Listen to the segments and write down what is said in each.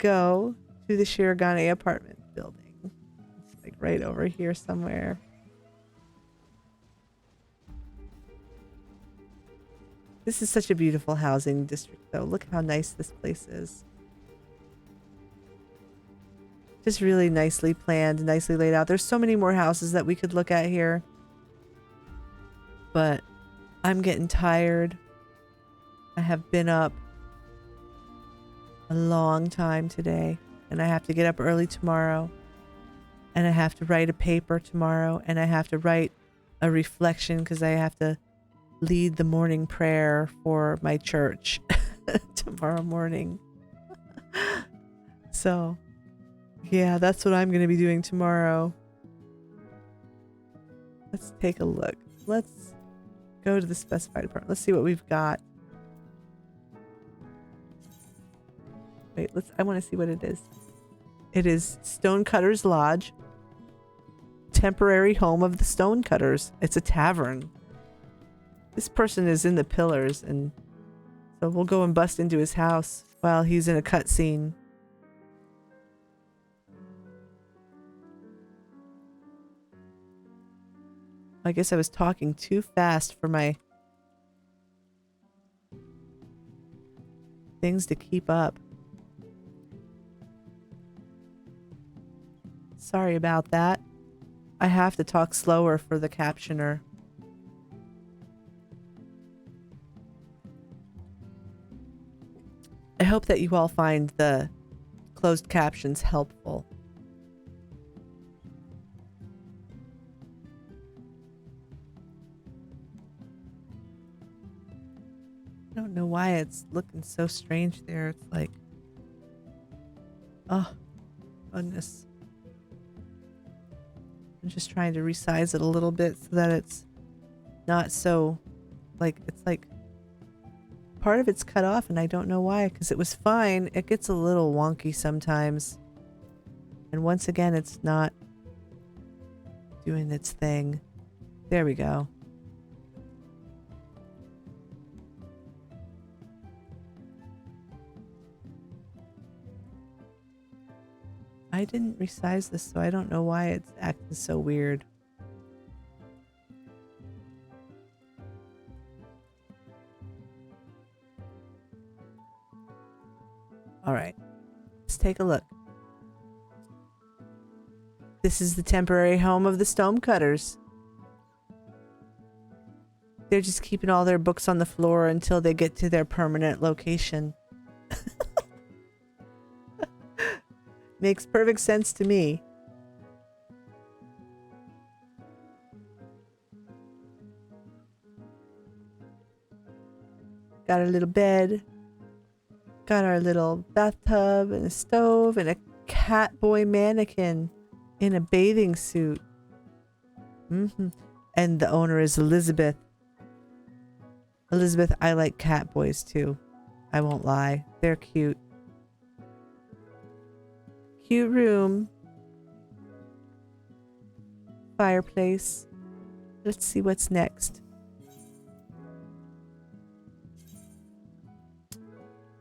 go to the Shirogane apartment building. It's like right over here somewhere. This is such a beautiful housing district, though. Look how nice this place is. Just really nicely planned, nicely laid out. There's so many more houses that we could look at here. But I'm getting tired. I have been up a long time today. And I have to get up early tomorrow. And I have to write a paper tomorrow. And I have to write a reflection because I have to lead the morning prayer for my church tomorrow morning. So, yeah, that's what I'm going to be doing tomorrow. Let's take a look. Let's go to the specified apartment. Let's see what we've got. Wait, I want to see what it is. It is Stonecutters Lodge. Temporary home of the Stonecutters. It's a tavern. This person is in the pillars, and so we'll go and bust into his house while he's in a cutscene. I guess I was talking too fast for my things to keep up. Sorry about that. I have to talk slower for the captioner. I hope that you all find the closed captions helpful. I don't know why it's looking so strange there. It's like, oh, goodness. I'm just trying to resize it a little bit so that it's not so, like, it's like part of it's cut off and I don't know why, because it was fine. It gets a little wonky sometimes. And once again, it's not doing its thing. There we go. I didn't resize this, so I don't know why it's acting so weird. All right, let's take a look. This is the temporary home of the Stonecutters. They're just keeping all their books on the floor until they get to their permanent location. Makes perfect sense to me. Got our little bed. Got our little bathtub and a stove and a cat boy mannequin in a bathing suit. And the owner is Elizabeth. Elizabeth, I like cat boys too. I won't lie. They're cute. Cute room. Fireplace. Let's see what's next.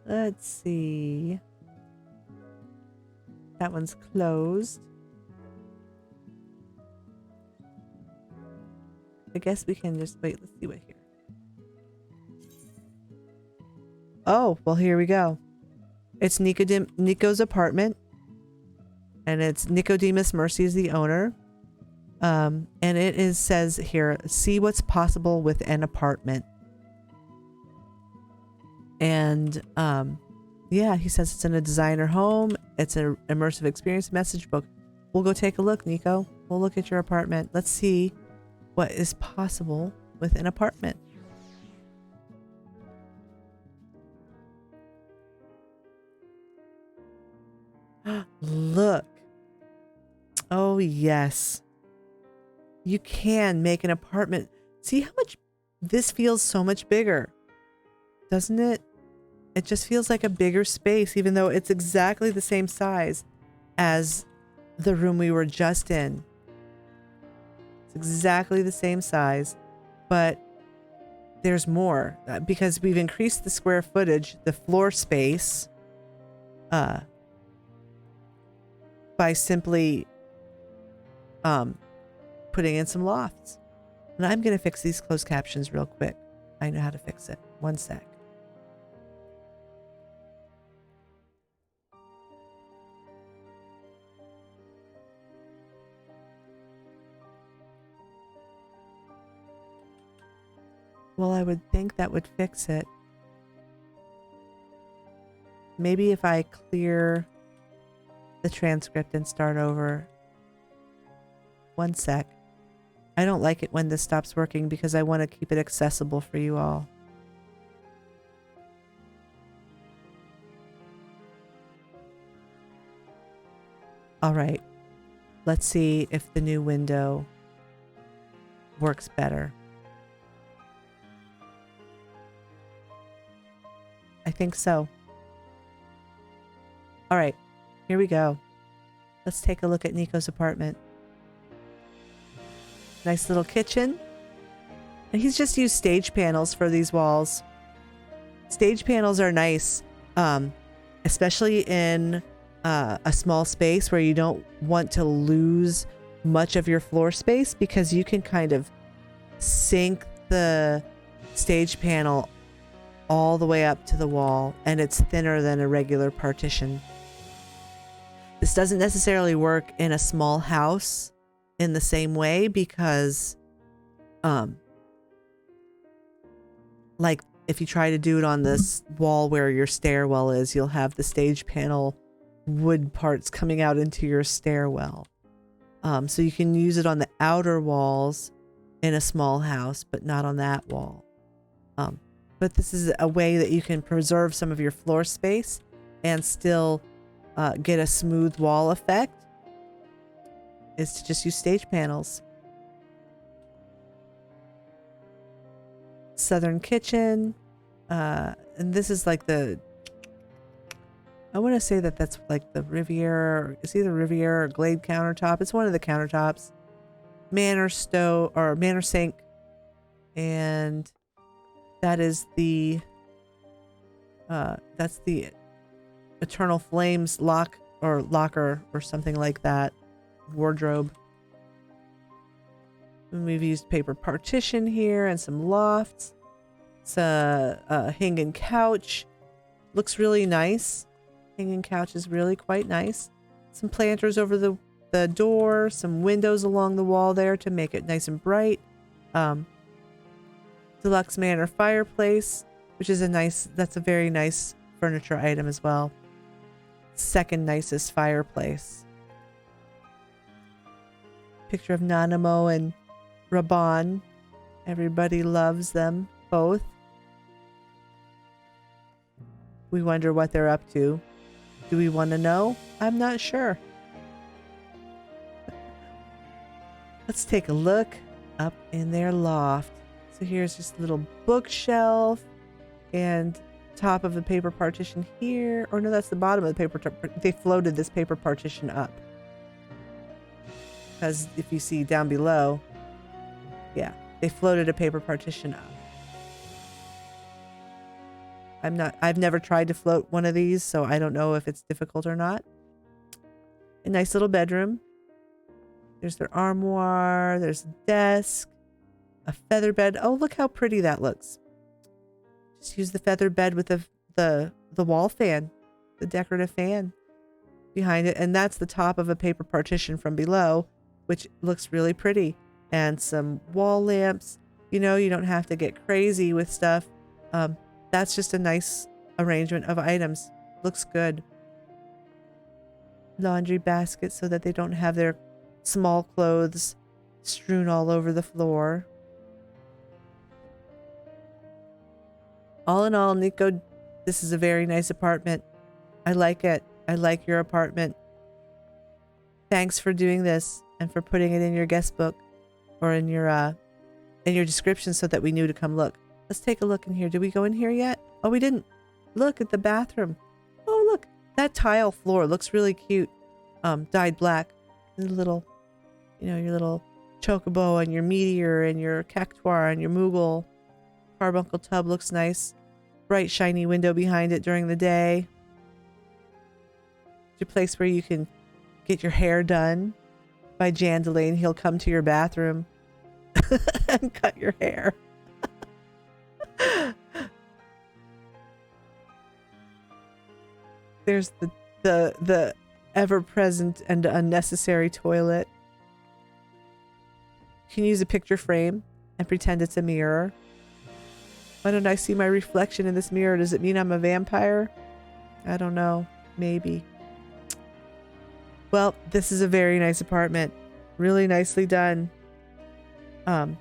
Let's see. That one's closed. I guess we can just wait. Let's see what here. Oh, well, here we go. It's Nico's apartment. And it's Nicodemus Mercy is the owner. And it says here, see what's possible with an apartment. And yeah, he says it's in a designer home. It's an immersive experience message book. We'll go take a look, Nico. We'll look at your apartment. Let's see what is possible with an apartment. Look. Oh, yes. You can make an apartment. See how much this feels so much bigger, doesn't it? It just feels like a bigger space, even though it's exactly the same size as the room we were just in. It's exactly the same size, but there's more because we've increased the square footage, the floor space, by simply putting in some lofts. And I'm going to fix these closed captions real quick. I know how to fix it. One sec. Well, I would think that would fix it. Maybe if I clear the transcript and start over. One sec. I don't like it when this stops working because I want to keep it accessible for you all. All right. Let's see if the new window works better. I think so. All right, here we go. Let's take a look at Nico's apartment. Nice little kitchen. And he's just used stage panels for these walls. Stage panels are nice, especially in a small space where you don't want to lose much of your floor space, because you can kind of sink the stage panel all the way up to the wall, and it's thinner than a regular partition. This doesn't necessarily work in a small house in the same way, because like if you try to do it on this wall where your stairwell is, you'll have the stage panel wood parts coming out into your stairwell. So you can use it on the outer walls in a small house, but not on that wall. But this is a way that you can preserve some of your floor space and still get a smooth wall effect, is to just use stage panels. Southern kitchen. And this is like the, I want to say that that's like the Riviera. It's either Riviera or Glade countertop. It's one of the countertops. Manor stove or Manor sink. And that is the that's the Eternal Flames locker or something like that. Wardrobe. And we've used paper partition here and some lofts. It's a hanging couch. Looks really nice. Hanging couch is really quite nice. Some planters over the door. Some windows along the wall there to make it nice and bright. Deluxe Manor fireplace, which is that's a very nice furniture item as well. Second nicest fireplace. Picture of Nanamo and Raban. Everybody loves them both. We wonder what they're up to. Do we want to know? I'm not sure. Let's take a look up in their loft. So here's just a little bookshelf and top of the paper partition here. Or no, that's the bottom of the paper. They floated this paper partition up. Because if you see down below, yeah, they floated a paper partition up. I've never tried to float one of these, so I don't know if it's difficult or not. A nice little bedroom. There's their armoire. There's a desk. A feather bed. Oh, look how pretty that looks. Just use the feather bed with the wall fan, the decorative fan behind it. And that's the top of a paper partition from below, which looks really pretty. And some wall lamps. You know, you don't have to get crazy with stuff. That's just a nice arrangement of items. Looks good. Laundry basket so that they don't have their small clothes strewn all over the floor. All in all, Nico, this is a very nice apartment. I like it. I like your apartment. Thanks for doing this and for putting it in your guest book or in your description so that we knew to come look. Let's take a look in here. Did we go in here yet? Oh, we didn't. Look at the bathroom. Oh, look. That tile floor looks really cute. Dyed black. And little, your little chocobo and your meteor and your cactuar and your moogle. Carbuncle tub looks nice. Bright, shiny window behind it during the day. It's a place where you can get your hair done by Jan Delane. He'll come to your bathroom and cut your hair. There's the ever-present and unnecessary toilet. You can use a picture frame and pretend it's a mirror. Why don't I see my reflection in this mirror? Does it mean I'm a vampire? I don't know. Maybe. Well, this is a very nice apartment. Really nicely done. You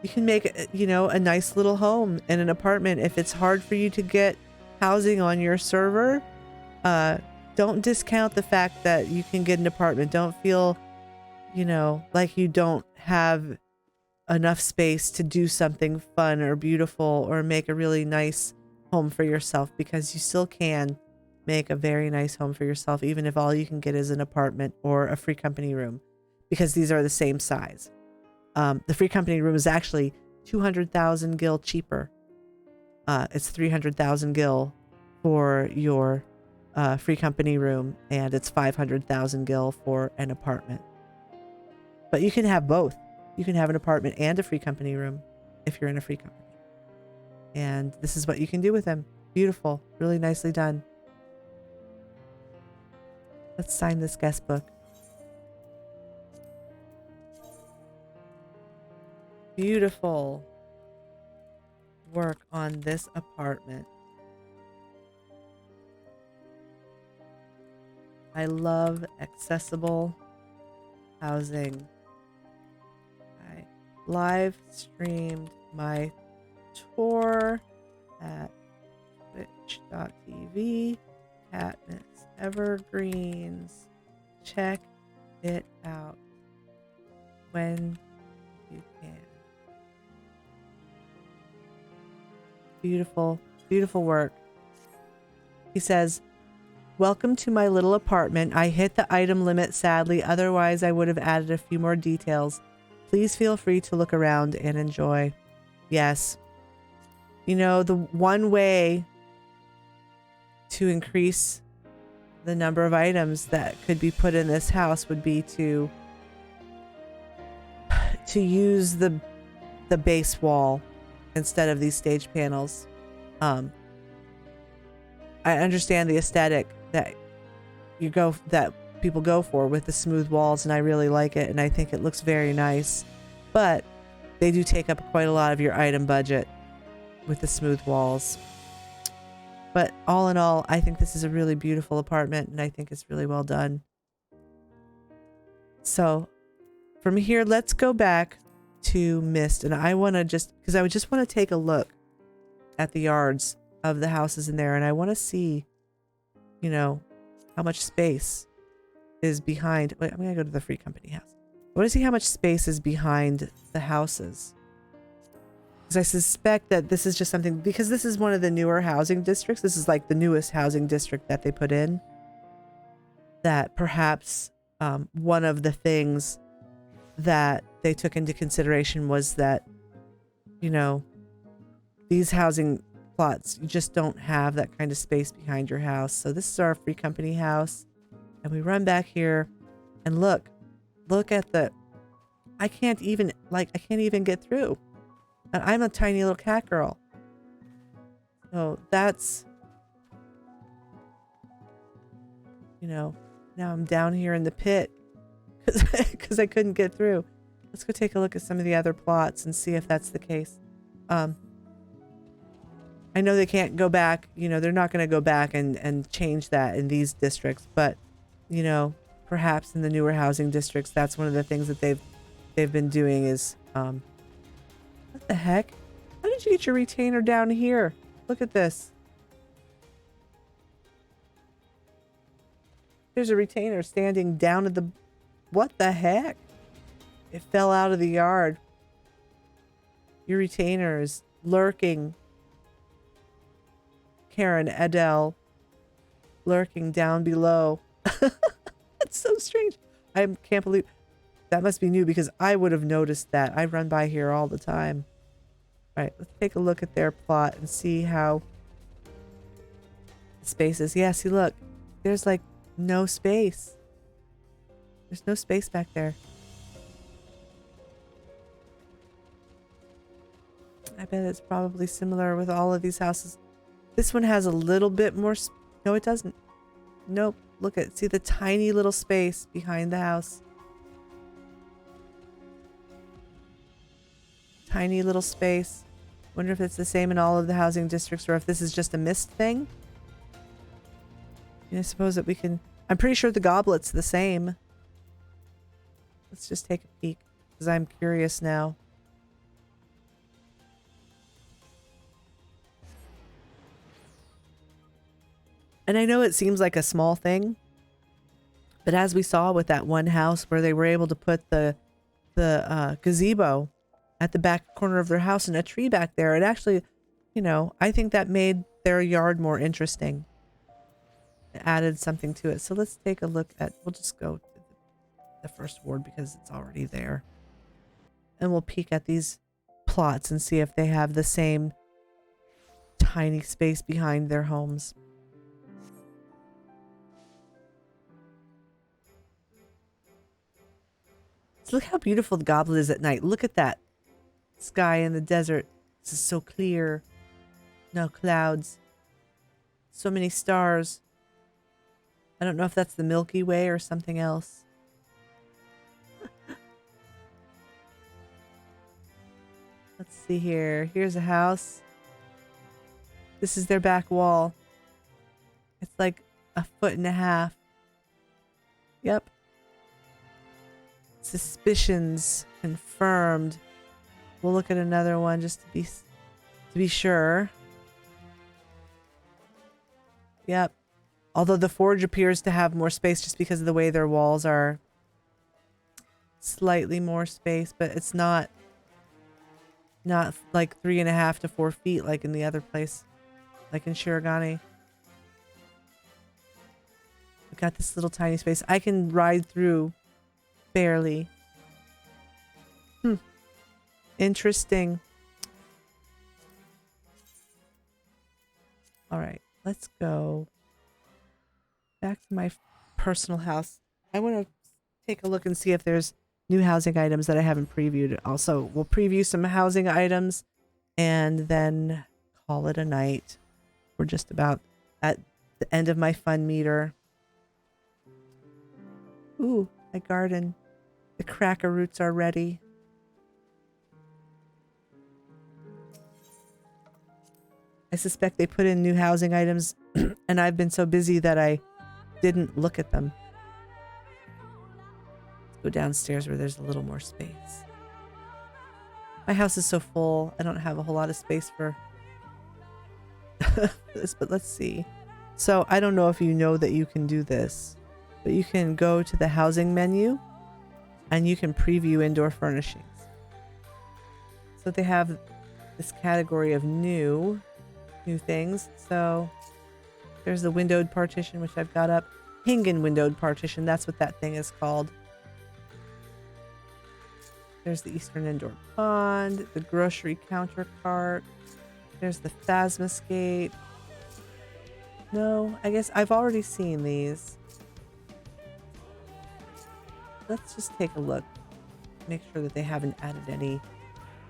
can make, a nice little home in an apartment. If it's hard for you to get housing on your server, don't discount the fact that you can get an apartment. Don't feel, like you don't have enough space to do something fun or beautiful or make a really nice home for yourself, because you still can make a very nice home for yourself, even if all you can get is an apartment or a free company room, because these are the same size. The free company room is actually 200,000 gil cheaper. It's 300,000 gil for your free company room, and it's 500,000 gil for an apartment. But you can have both. You can have an apartment and a free company room if you're in a free company. And this is what you can do with them. Beautiful. Really nicely done. Let's sign this guest book. Beautiful work on this apartment. I love accessible housing. I live streamed my tour at twitch.tv. Katniss Evergreens. Check it out when you can. Beautiful, beautiful work. He says, welcome to my little apartment. I hit the item limit, sadly. Otherwise, I would have added a few more details. Please feel free to look around and enjoy. Yes. The one way to increase the number of items that could be put in this house would be to use the base wall instead of these stage panels. I understand the aesthetic that people go for with the smooth walls, and I really like it, and I think it looks very nice, but they do take up quite a lot of your item budget with the smooth walls. But all in all, I think this is a really beautiful apartment, and I think it's really well done. So from here, let's go back to Mist, and I want to because I just want to take a look at the yards of the houses in there, and I want to see, how much space is behind. Wait, I'm gonna go to the free company house. I want to see how much space is behind the houses, because I suspect that this is just something, because this is one of the newer housing districts. This is like the newest housing district that they put in. That perhaps one of the things that they took into consideration was that, these housing plots, you just don't have that kind of space behind your house. So this is our free company house, and we run back here and look at I can't even get through, and I'm a tiny little cat girl. So that's, now I'm down here in the pit because I couldn't get through. Let's go take a look at some of the other plots and see if that's the case. I know they can't go back, they're not going to go back and change that in these districts, but, perhaps in the newer housing districts, that's one of the things that they've been doing is, what the heck? How did you get your retainer down here? Look at this. There's a retainer standing down at what the heck? It fell out of the yard. Your retainer is lurking. Karen Adele lurking down below. That's so strange. I can't believe that must be new, because I would have noticed that. I run by here all the time. All right, let's take a look at their plot and see how the space is. Yeah, see, look. there's like no space. There's no space back there. I bet it's probably similar with all of these houses. This one has a little bit more. No, it doesn't. Nope. Look at, see the tiny little space behind the house. Tiny little space. Wonder if it's the same in all of the housing districts or if this is just a mist thing. And I suppose that we can, I'm pretty sure the goblet's the same. Let's just take a peek because I'm curious now. And I know it seems like a small thing, but as we saw with that one house where they were able to put the gazebo at the back corner of their house and a tree back there, it actually, you know, I think that made their yard more interesting. It added something to it. So let's take a look at, we'll just go to the first ward because it's already there. And we'll peek at these plots and see if they have the same tiny space behind their homes. So look how beautiful the goblet is at night. Look at that sky in the desert. This is so clear. No clouds. So many stars. I don't know if that's the Milky Way or something else. Let's see here. Here's a house. This is their back wall. It's like 1.5 feet. Yep. Suspicions confirmed. We'll look at another one just to be sure. Yep. Although the forge appears to have more space just because of the way their walls are. Slightly more space, but it's not like 3.5 to 4 feet like in the other place, like in Shirogane. We've got this little tiny space. I can ride through barely. Interesting. All right, let's go back to my personal house. I want to take a look and see if there's new housing items that I haven't previewed. Also, we'll preview some housing items and then call it a night. We're just about at the end of my fun meter. Ooh, my garden. The cracker roots are ready. I suspect they put in new housing items and I've been so busy that I didn't look at them. Let's go downstairs where there's a little more space. My house is so full. I don't have a whole lot of space for this, but let's see. So I don't know if you know that you can do this, but you can go to the housing menu and you can preview indoor furnishings. So they have this category of new things. So there's the windowed partition, which I've got up. Hingen windowed partition. That's what that thing is called. There's the Eastern Indoor Pond, the grocery counter cart. There's the Phasmascape. No, I guess I've already seen these. Let's just take a look. Make sure that they haven't added any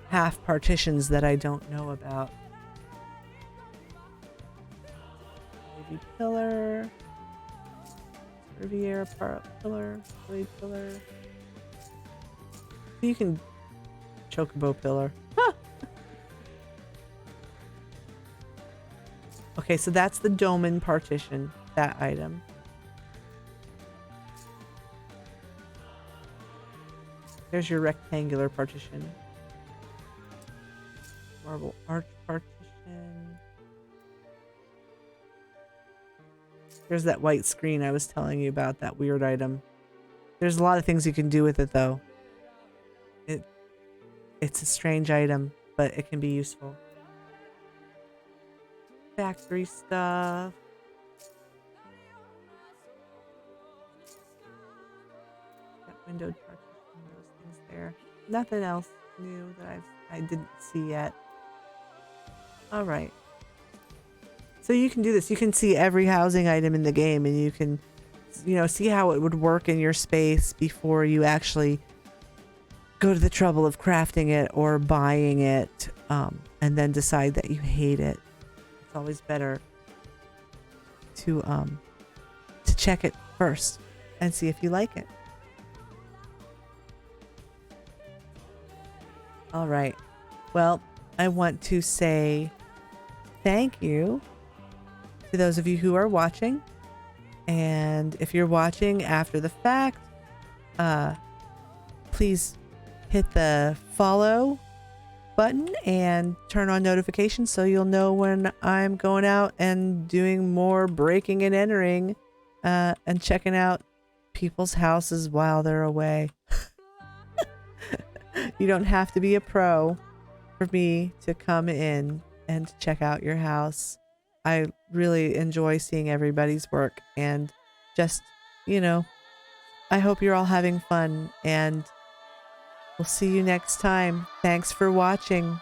half partitions that I don't know about. Baby pillar. Riviera pillar. Blade pillar. You can chocobo pillar. Huh. Okay, so that's the Doman partition, that item. There's your rectangular partition. Marble arch partition. There's that white screen I was telling you about, that weird item. There's a lot of things you can do with it, though. It's a strange item, but it can be useful. Factory stuff. Got windowed partition, those things there. Nothing else new that I didn't see yet. All right. So you can do this. You can see every housing item in the game, and you can, see how it would work in your space before you actually go to the trouble of crafting it or buying it, and then decide that you hate it. It's always better to check it first and see if you like it. All right. Well, I want to say thank you to those of you who are watching. And if you're watching after the fact, please hit the follow button and turn on notifications so you'll know when I'm going out and doing more breaking and entering, and checking out people's houses while they're away. You don't have to be a pro for me to come in and check out your house. I really enjoy seeing everybody's work, and just, I hope you're all having fun, and we'll see you next time. Thanks for watching.